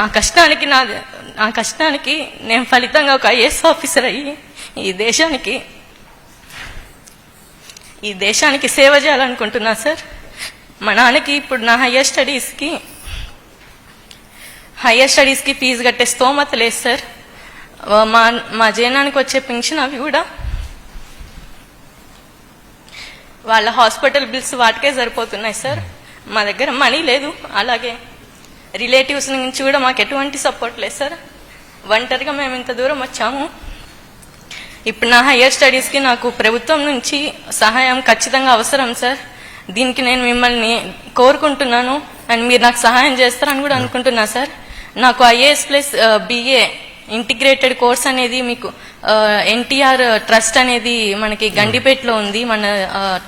ఆ కష్టానికి నేను ఫలితంగా ఒక ఐఏఎస్ ఆఫీసర్ అయ్యి ఈ దేశానికి సేవ చేయాలనుకుంటున్నా సార్. మా నాన్నకి ఇప్పుడు నా హయ్యర్ స్టడీస్కి ఫీజు కట్టే స్తోమత లేదు సార్. మా జనానికి వచ్చే పెన్షన్ అవి కూడా వాళ్ళ హాస్పిటల్ బిల్స్ వాటికే సరిపోతున్నాయి సార్. మా దగ్గర మనీ లేదు. అలాగే రిలేటివ్స్ నుంచి కూడా మాకు ఎటువంటి సపోర్ట్ లేదు సార్. ఒంటరిగా మేము ఇంత దూరం వచ్చాము. ఇప్పుడు నా హయ్యర్ స్టడీస్కి నాకు ప్రభుత్వం నుంచి సహాయం ఖచ్చితంగా అవసరం సార్. దీనికి నేను మిమ్మల్ని కోరుకుంటున్నాను అండ్ మీరు నాకు సహాయం చేస్తారని కూడా అనుకుంటున్నా సార్. నాకు IAS plus BA integrated course అనేది మీకు ఎన్టీఆర్ ట్రస్ట్ అనేది మనకి గండిపేటలో ఉంది, మన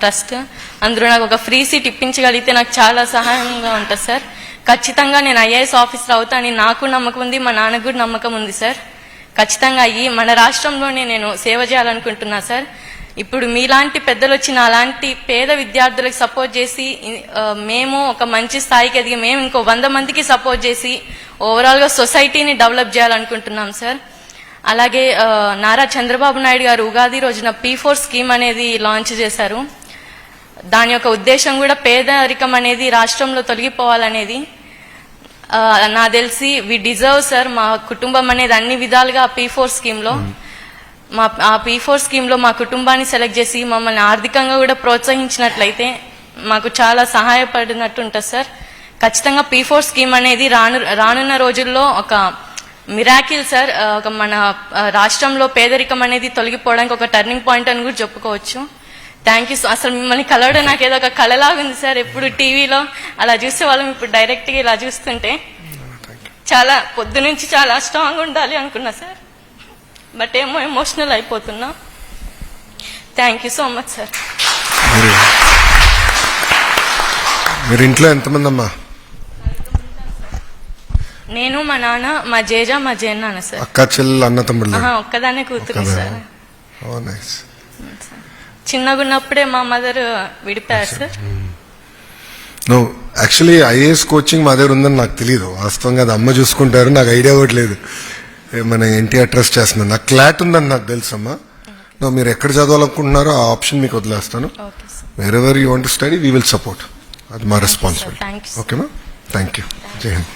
ట్రస్ట్. అందులో నాకు ఒక ఫ్రీ సీట్ ఇప్పించగలిగితే నాకు చాలా సహాయంగా ఉంటుంది సార్. ఖచ్చితంగా నేను ఐఏఎస్ ఆఫీసర్ అవుతానని నాకు నమ్మకం ఉంది, మా నాన్నకు కూడా నమ్మకం ఉంది సార్. ఖచ్చితంగా అయ్యి మన రాష్ట్రంలోనే నేను సేవ చేయాలనుకుంటున్నా సార్. ఇప్పుడు మీలాంటి పెద్దలు వచ్చి నాలాంటి పేద విద్యార్థులకు సపోర్ట్ చేసి మేము ఒక మంచి స్థాయికి ఎదిగి మేము ఇంకో 100 మందికి సపోర్ట్ చేసి ఓవరాల్గా సొసైటీని డెవలప్ చేయాలనుకుంటున్నాం సార్. అలాగే నారా చంద్రబాబు నాయుడు గారు ఉగాది రోజున P4 స్కీమ్ అనేది లాంచ్ చేశారు. దాని యొక్క ఉద్దేశం కూడా పేదరికం అనేది రాష్ట్రంలో తొలగిపోవాలనేది. నాకు తెలిసి వి డిజర్వ్ సార్. మా కుటుంబం అనేది అన్ని విధాలుగా P4 స్కీమ్లో P4 స్కీమ్లో మా కుటుంబాన్ని సెలెక్ట్ చేసి మమ్మల్ని ఆర్థికంగా కూడా ప్రోత్సహించినట్లయితే మాకు చాలా సహాయపడినట్టు ఉంటుంది సార్. ఖచ్చితంగా P4 స్కీమ్ అనేది రానున్న రోజుల్లో ఒక మిరాకిల్ సార్. ఒక మన రాష్ట్రంలో పేదరికం అనేది తొలగిపోవడానికి ఒక టర్నింగ్ పాయింట్ అని కూడా చెప్పుకోవచ్చు. Thank you. అసలు మిమ్మల్ని కలవడం నాకు ఏదో ఒక కళలాగా ఉంది సార్. ఎప్పుడు టీవీలో అలా చూసే వాళ్ళం, ఇప్పుడు డైరెక్ట్గా ఇలా చూస్తుంటే చాలా పొద్దు నుంచి చాలా స్ట్రాంగ్ ఉండాలి అనుకున్నా సార్. బట్ ఏమో ఎమోషనల్ అయిపోతున్నా. Thank you so much sir. మీరు ఇంట్లో ఎంతమంది అమ్మా? నేను, మా నాన్న, మా జేజ, మా జేన్నాన్న సార్. అక్క చెల్లెలు అన్న తమ్ముళ్ళు? ఒక్కదానే కూతురు సార్. చిన్నగా ఉన్నప్పుడే మా మదర్ విడిపోయారు సార్. నువ్వు యాక్చువల్లీ ఐఏఎస్ కోచింగ్ మా దగ్గర ఉందని నాకు తెలియదు. వాస్తవంగా అది అమ్మ చూసుకుంటారు, నాకు ఐడియా ఇవ్వట్లేదు. మన ఎన్టీఆర్ ట్రస్ట్ చేస్తున్నాను, నాకు క్లాట్ ఉందని నాకు తెలుసమ్మా. నువ్వు మీరు ఎక్కడ చదవాలనుకుంటున్నారో ఆ ఆప్షన్ మీకు వదిలేస్తాను. Wear ever you want to study we will support. అది మా రెస్పాన్సిబిలిటీ. ఓకేమా? Thank you. జై హింద్.